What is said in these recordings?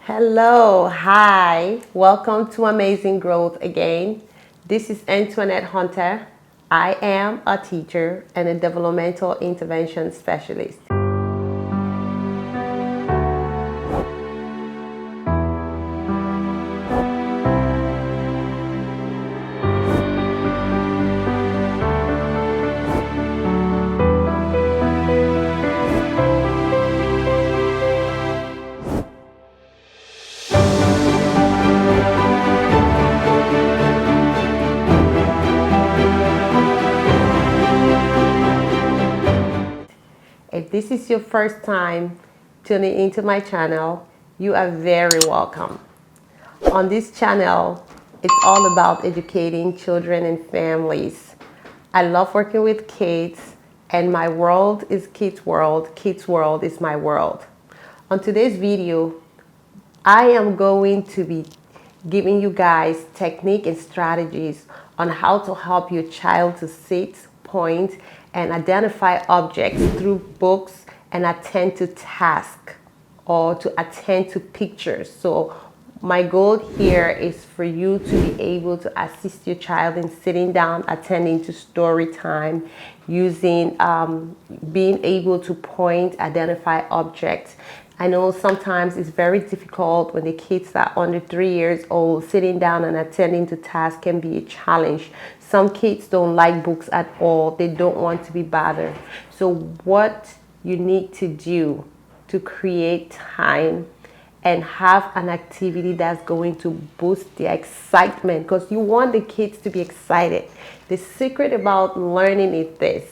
Hello, hi, welcome to Amazing Growth again. This is Antoinette Hunter. I am a teacher and a developmental intervention specialist. If this is your first time tuning into my channel, you are very welcome. On this channel, it's all about educating children and families. I love working with kids, and my world is kids' world. Kids' world is my world. On today's video, I am going to be giving you guys technique and strategies on how to help your child to sit, point, and identify objects through books and attend to tasks or to attend to pictures. So my goal here is for you to be able to assist your child in sitting down, attending to story time, using being able to point, identify objects. I know sometimes it's very difficult when the kids are under 3 years old. Sitting down and attending to tasks can be a challenge. Some kids don't like books at all. They don't want to be bothered. So what you need to do to create time and have an activity that's going to boost the excitement, because you want the kids to be excited. The secret about learning is this: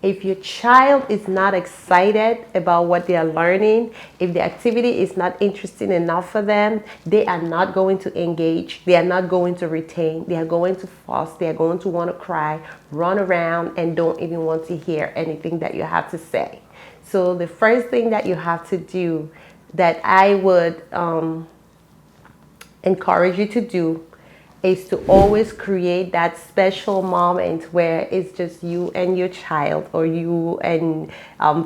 if your child is not excited about what they are learning, if the activity is not interesting enough for them, they are not going to engage, they are not going to retain, they are going to fuss, they are going to want to cry, run around, and don't even want to hear anything that you have to say. So the first thing that you have to do, that I would encourage you to do, is to always create that special moment where it's just you and your child, or you and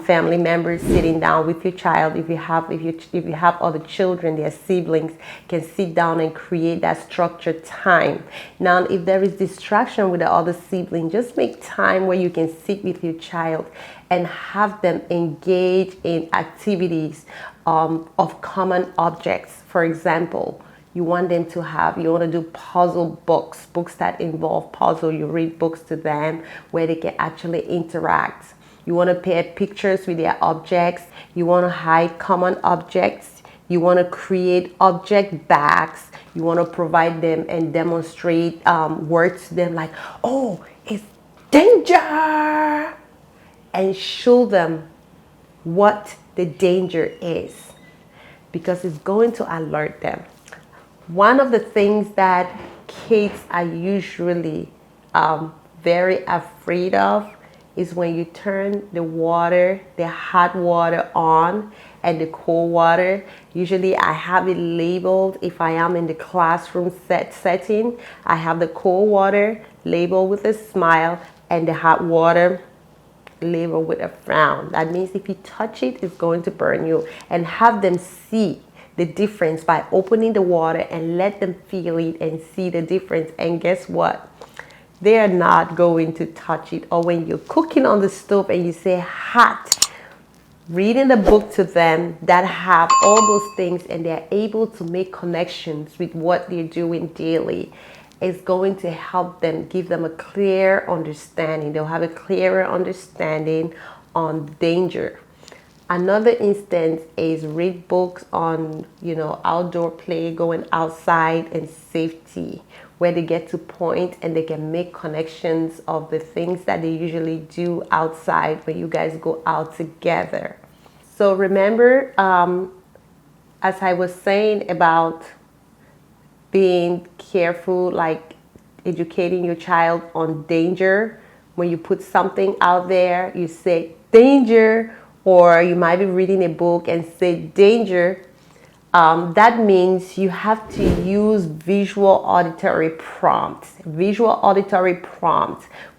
family members sitting down with your child. If you have other children, their siblings, can sit down and create that structured time. Now, if there is distraction with the other sibling, just make time where you can sit with your child and have them engage in activities of common objects. For example, you want them to you want to do puzzle books that involve puzzle. You read books to them where they can actually interact. You want to pair pictures with their objects. You want to hide common objects. You want to create object bags. You want to provide them and demonstrate words to them like, oh, it's danger, and show them what the danger is, because it's going to alert them. One of the things that kids are usually very afraid of is when you turn the hot water on and the cold water. Usually I have it labeled. If I am in the classroom setting, I have the cold water labeled with a smile and the hot water labeled with a frown. That means if you touch it, it's going to burn you. And have them see the difference by opening the water and let them feel it and see the difference. And guess what? They are not going to touch it. Or when you're cooking on the stove and you say hot, reading the book to them that have all those things, and they're able to make connections with what they're doing daily, is going to help them, give them a clear understanding. They'll have a clearer understanding on danger. Another instance is read books on, outdoor play, going outside, and safety, where they get to point and they can make connections of the things that they usually do outside when you guys go out together. So remember, as I was saying about being careful, like educating your child on danger. When you put something out there, you say danger, or you might be reading a book and say danger. That means you have to use visual auditory prompts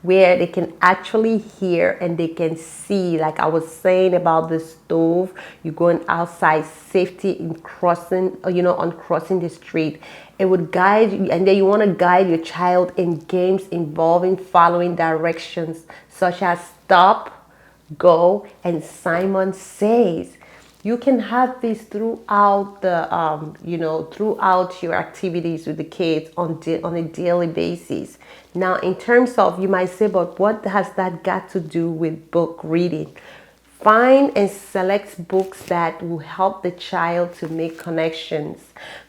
where they can actually hear and they can see. Like I was saying about the stove, you're going outside, safety in crossing, on crossing the street. It would guide you, and then you want to guide your child in games involving following directions, such as stop, go, and Simon Says. You can have this throughout throughout your activities with the kids on a daily basis. Now, in terms of, you might say, but what has that got to do with book reading? Find and select books that will help the child to make connections.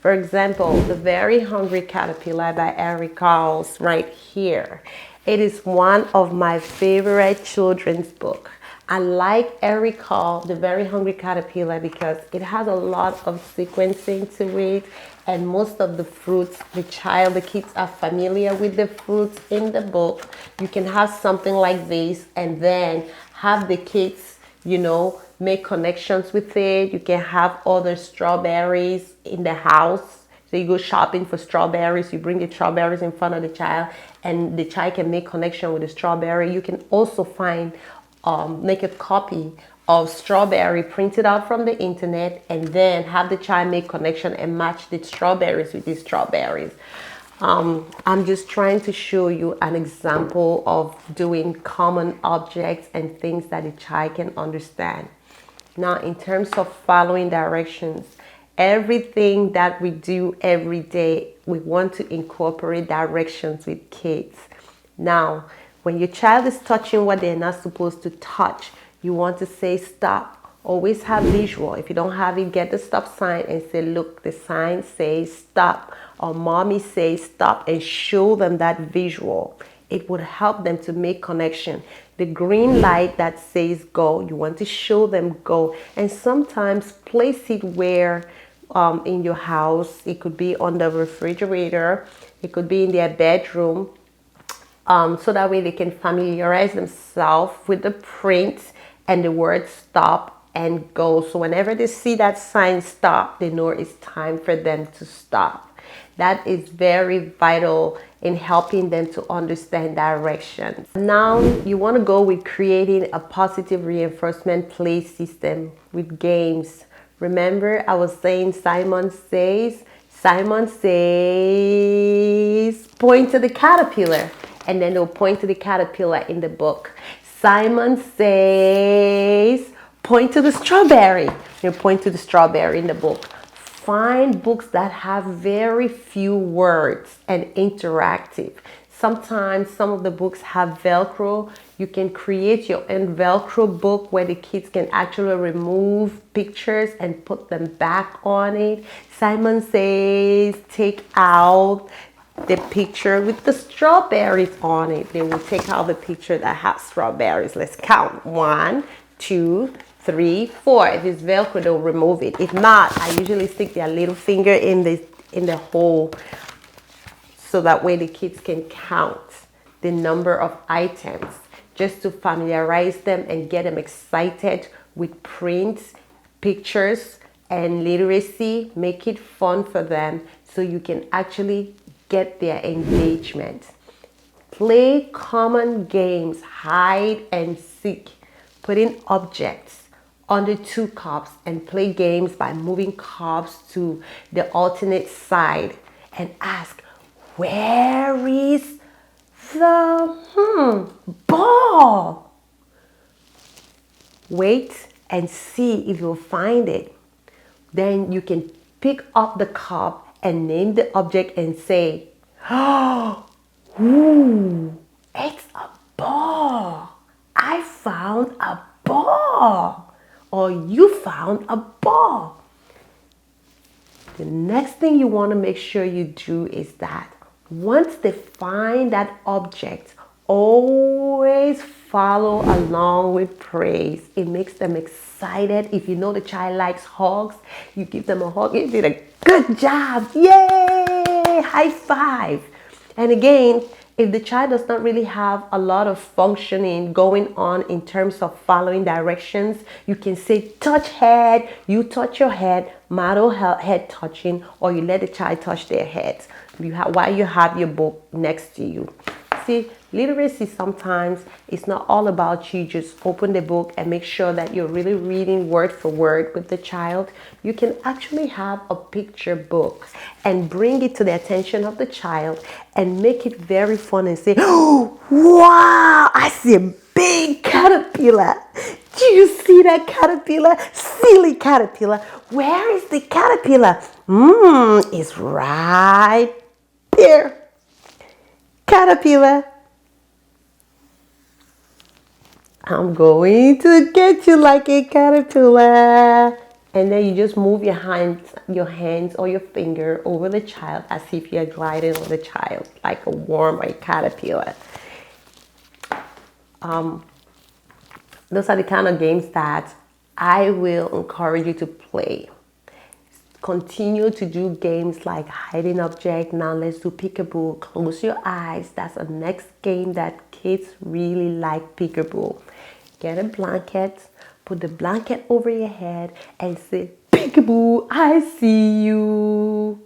For example, The Very Hungry Caterpillar by Eric Carles, right here. It is one of my favorite children's books. I like Eric Carle, The Very Hungry Caterpillar, because it has a lot of sequencing to it, and most of the fruits, the kids are familiar with the fruits in the book. You can have something like this and then have the kids, make connections with it. You can have other strawberries in the house. So you go shopping for strawberries, you bring the strawberries in front of the child, and the child can make connection with the strawberry. You can also make a copy of strawberry printed out from the internet, and then have the child make connection and match the strawberries with these strawberries. I'm just trying to show you an example of doing common objects and things that the child can understand. Now, in terms of following directions, everything that we do every day, we want to incorporate directions with kids. Now, when your child is touching what they're not supposed to touch, you want to say stop. Always have visual. If you don't have it, get the stop sign and say, look, the sign says stop, or mommy says stop, and show them that visual. It would help them to make connection. The green light that says go, you want to show them go. And sometimes place it where in your house. It could be on the refrigerator. It could be in their bedroom. So that way they can familiarize themselves with the print and the word stop and go. So whenever they see that sign stop, they know it's time for them to stop. That is very vital in helping them to understand directions. Now you want to go with creating a positive reinforcement play system with games. Remember, I was saying Simon says, point to the caterpillar. And then they'll point to the caterpillar in the book. Simon says, point to the strawberry. You point to the strawberry in the book. Find books that have very few words and interactive. Sometimes some of the books have Velcro. You can create your own Velcro book where the kids can actually remove pictures and put them back on it. Simon Says, take out the picture with the strawberries on it. They will take out the picture that has strawberries. Let's count. 1, 2, 3, 4. If it's Velcro, they'll remove it. If not, I usually stick their little finger in the hole, so that way the kids can count the number of items, just to familiarize them and get them excited with prints, pictures, and literacy. Make it fun for them so you can actually get their engagement. Play common games, hide and seek. Put in objects under 2 cups and play games by moving cups to the alternate side and ask, where is the ball? Wait and see if you'll find it. Then you can pick up the cup and name the object and say, oh, ooh, it's a ball. I found a ball. Or you found a ball. The next thing you want to make sure you do is that once they find that object, always follow along with praise. It makes them excited. If you know the child likes hugs, you give them a hug. You did a good job. Yay! High five. And again, If the child does not really have a lot of functioning going on in terms of following directions, you can say touch head, you touch your head, model head touching, or you let the child touch their heads while you have your book next to you. See, literacy sometimes is not all about you just open the book and make sure that you're really reading word for word with the child. You can actually have a picture book and bring it to the attention of the child and make it very fun and say, oh, wow, I see a big caterpillar. Do you see that caterpillar? Silly caterpillar. Where is the caterpillar? It's right there. Caterpillar, I'm going to get you like a caterpillar. And then you just move your hands or your finger over the child as if you're gliding on the child like a worm or a caterpillar. Those are the kind of games that I will encourage you to play. Continue to do games like hiding object. Now let's do peekaboo. Close your eyes. That's the next game that kids really like, peekaboo. Get a blanket, put the blanket over your head and say, peekaboo, I see you.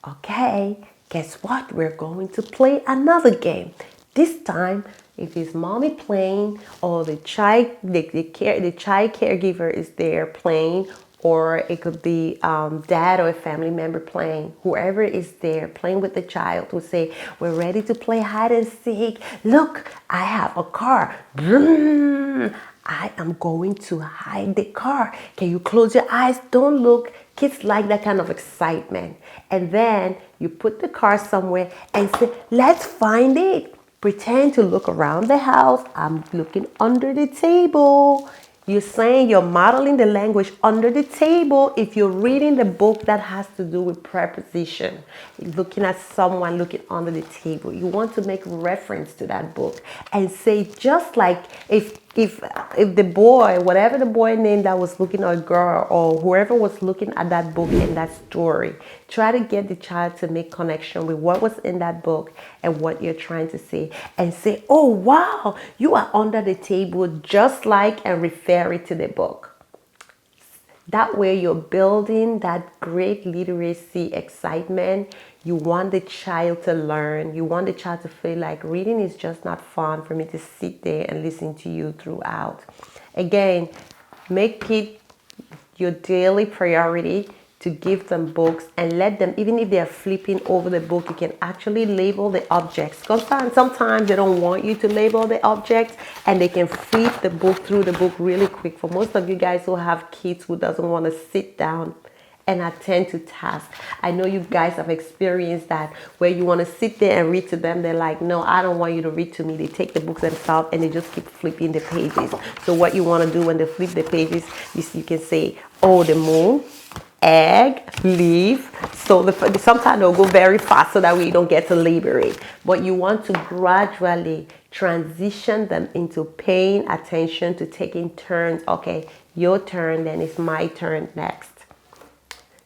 Okay, guess what? We're going to play another game. This time, if it's mommy playing or the child caregiver is there playing, or it could be dad or a family member playing, whoever is there playing with the child will say, we're ready to play hide and seek. Look, I have a car. Vroom. I am going to hide the car. Can you close your eyes? Don't look. Kids like that kind of excitement. And then you put the car somewhere and say, let's find it. Pretend to look around the house. I'm looking under the table. You're modeling the language under the table. If you're reading the book that has to do with preposition, looking at someone looking under the table, you want to make reference to that book and say, just like if the boy, whatever the boy name that was looking, or a girl or whoever was looking at that book in that story, try to get the child to make connection with what was in that book and what you're trying to say, and say, oh wow, you are under the table, just like, and refer it to the book. That way you're building that great literacy excitement. You want the child to learn. You want the child to feel like reading is just not fun for me to sit there and listen to you throughout. Again, make it your daily priority to give them books and let them, even if they're flipping over the book, you can actually label the objects. Sometimes they don't want you to label the objects and they can flip the book through the book really quick. For most of you guys who have kids who doesn't want to sit down and attend to tasks, I know you guys have experienced that, where you want to sit there and read to them. They're like, no, I don't want you to read to me. They take the books themselves and they just keep flipping the pages. So what you want to do when they flip the pages is you can say, oh, the moon, egg, leaf. So sometimes they'll go very fast so that we don't get to labor it. But you want to gradually transition them into paying attention, to taking turns. Okay, your turn, then it's my turn next.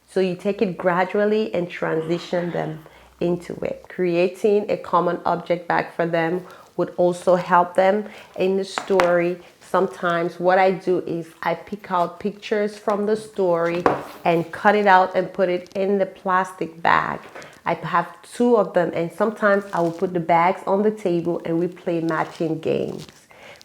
So you take it gradually and transition them into it. Creating a common object bag for them would also help them in the story. Sometimes what I do is I pick out pictures from the story and cut it out and put it in the plastic bag. I have 2 of them, and sometimes I will put the bags on the table and we play matching games.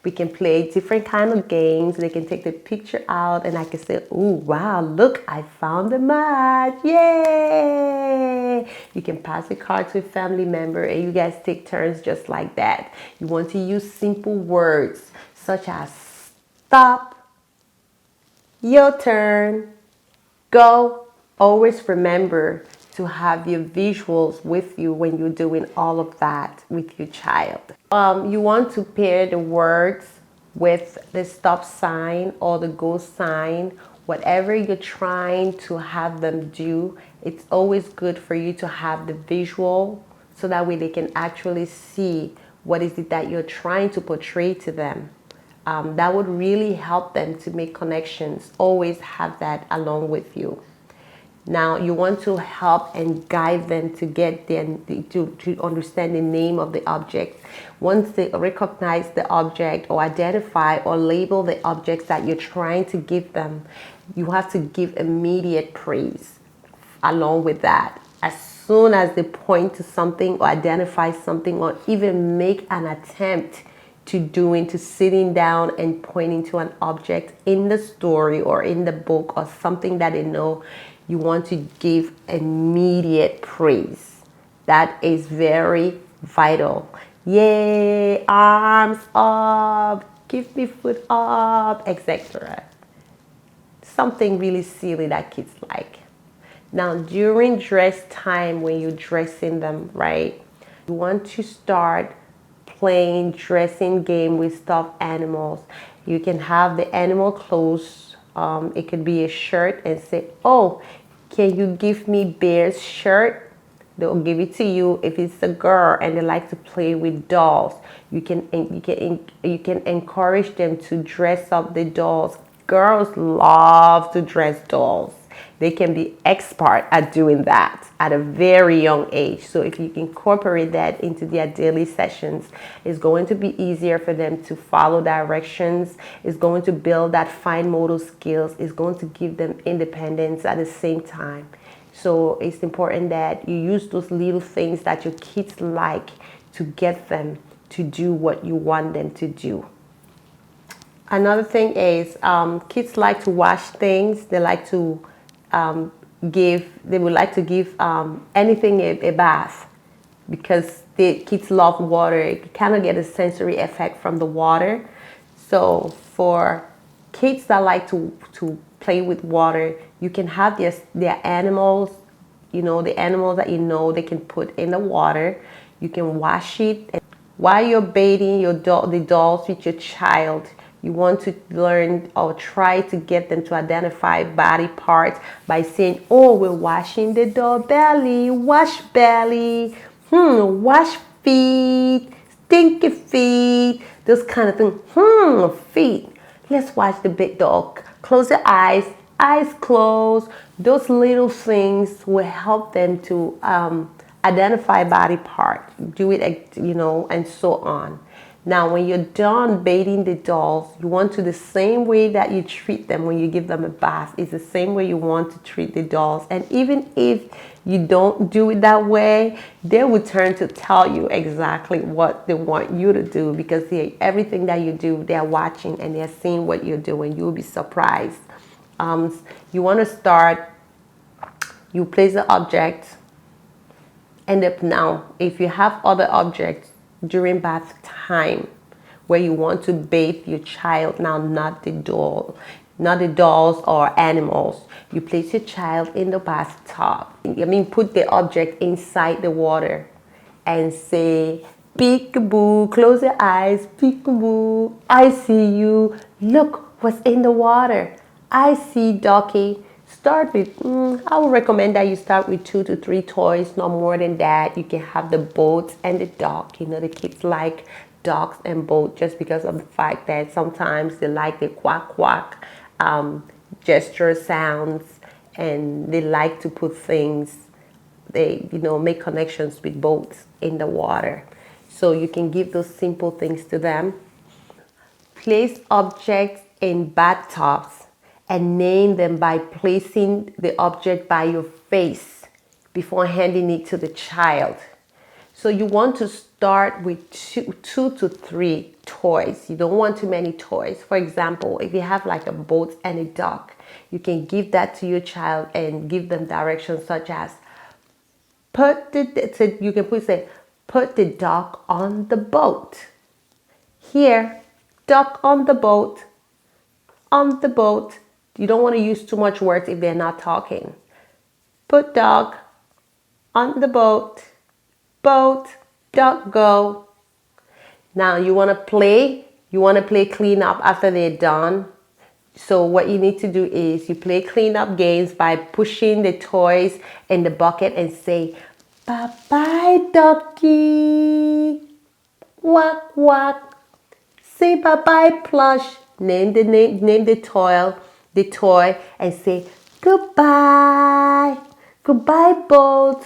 We can play different kind of games. They can take the picture out and I can say, oh, wow, look, I found the match. Yay! You can pass the card to a family member and you guys take turns just like that. You want to use simple words such as stop, your turn, go. Always remember to have your visuals with you when you're doing all of that with your child. You want to pair the words with the stop sign or the go sign. Whatever you're trying to have them do, it's always good for you to have the visual so that way they can actually see what is it that you're trying to portray to them. That would really help them to make connections. Always have that along with you. Now you want to help and guide them to get to understand the name of the object. Once they recognize the object or identify or label the objects that you're trying to give them, you have to give immediate praise along with that. As soon as they point to something or identify something or even make an attempt to sitting down and pointing to an object in the story or in the book or something that they know, you want to give immediate praise. That is very vital. Yay, arms up, give me foot up, etc. Something really silly that kids like. Now, during dress time, when you're dressing them, right, you want to start playing dressing game with stuffed animals. You can have the animal clothes. It could be a shirt and say, oh, can you give me Bear's shirt? They'll give it to you. If it's a girl and they like to play with dolls, you can encourage them to dress up the dolls. Girls love to dress dolls. They can be expert at doing that at a very young age. So if you incorporate that into their daily sessions, it's going to be easier for them to follow directions. It's going to build that fine motor skills. It's going to give them independence at the same time. So it's important that you use those little things that your kids like to get them to do what you want them to do. Another thing is kids like to wash things. They like to they would like to give anything a bath because the kids love water. You kind of get a sensory effect from the water. So for kids that like to play with water, you can have their animals, the animals that they can put in the water. You can wash it. And while you're bathing the dolls with your child, you want to learn or try to get them to identify body parts by saying, oh, we're washing the doll belly, wash belly, wash feet, stinky feet, those kind of things. Feet. Let's watch the big dog. Close your eyes closed. Those little things will help them to identify body parts, do it, and so on. Now, when you're done bathing the dolls, you want to the same way that you treat them when you give them a bath. It's the same way you want to treat the dolls. And even if you don't do it that way, they will turn to tell you exactly what they want you to do because everything that you do, they're watching and they're seeing what you're doing. You'll be surprised. You want to start, you place the object, and now if you have other objects during bath time where you want to bathe your child, now not the dolls or animals, you place your child in the bathtub. Put the object inside the water and say, peekaboo, close your eyes, peekaboo, I see you, look what's in the water, I see ducky. Start with, I would recommend that you start with 2 to 3 toys, no more than that. You can have the boat and the duck. The kids like ducks and boat just because of the fact that sometimes they like the quack quack gesture sounds, and they like to put things, they make connections with boats in the water. So you can give those simple things to them. Place objects in bathtubs and name them by placing the object by your face before handing it to the child. So you want to start with 2 to 3 toys. You don't want too many toys. For example, if you have like a boat and a duck, you can give that to your child and give them directions such as put the duck on the boat. Here, duck on the boat, on the boat. You don't want to use too much words if they're not talking. Put dog on the boat, duck, go. Now you want to play clean up after they're done. So what you need to do is you play clean up games by pushing the toys in the bucket and say, bye-bye, ducky. Quack, quack. Say bye-bye, plush. Name the toy and say, Goodbye. Goodbye, boat.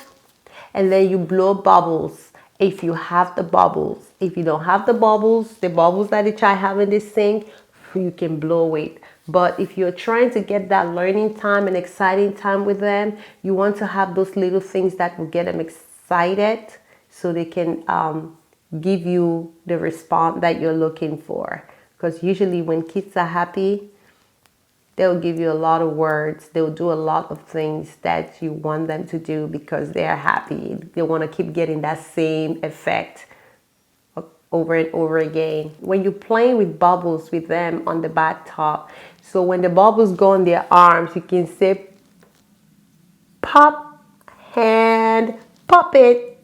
And then you blow bubbles if you have the bubbles. If you don't have the bubbles that the child have in the sink, you can blow it. But if you're trying to get that learning time and exciting time with them, you want to have those little things that will get them excited so they can give you the response that you're looking for. Because usually when kids are happy, they'll give you a lot of words. They'll do a lot of things that you want them to do because they are happy. They want to keep getting that same effect over and over again. When you're playing with bubbles with them on the bathtub, so when the bubbles go on their arms, you can say, pop hand, pop it,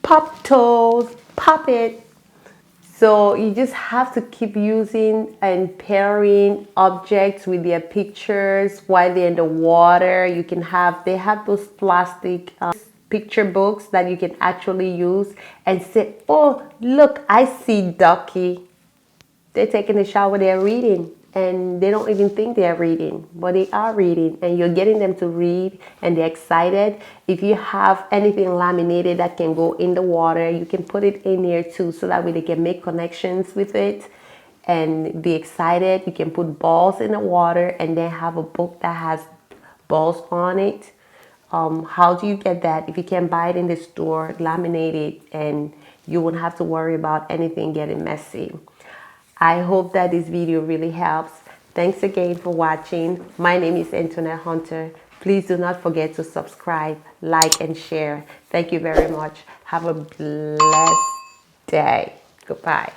pop toes, pop it. So you just have to keep using and pairing objects with their pictures while they're in the water. You can have, they have those plastic picture books that you can actually use and say, oh, look, I see Ducky. They're taking a shower, they're reading. And they don't even think they're reading, but they are reading, and you're getting them to read and they're excited. If you have anything laminated that can go in the water, you can put it in there too, so that way they can make connections with it and be excited. You can put balls in the water and then have a book that has balls on it. How do you get that? If you can buy it in the store, laminate it, and you won't have to worry about anything getting messy. I hope that this video really helps. Thanks again for watching. My name is Antoinette Hunter. Please do not forget to subscribe, like, and share. Thank you very much. Have a blessed day. Goodbye.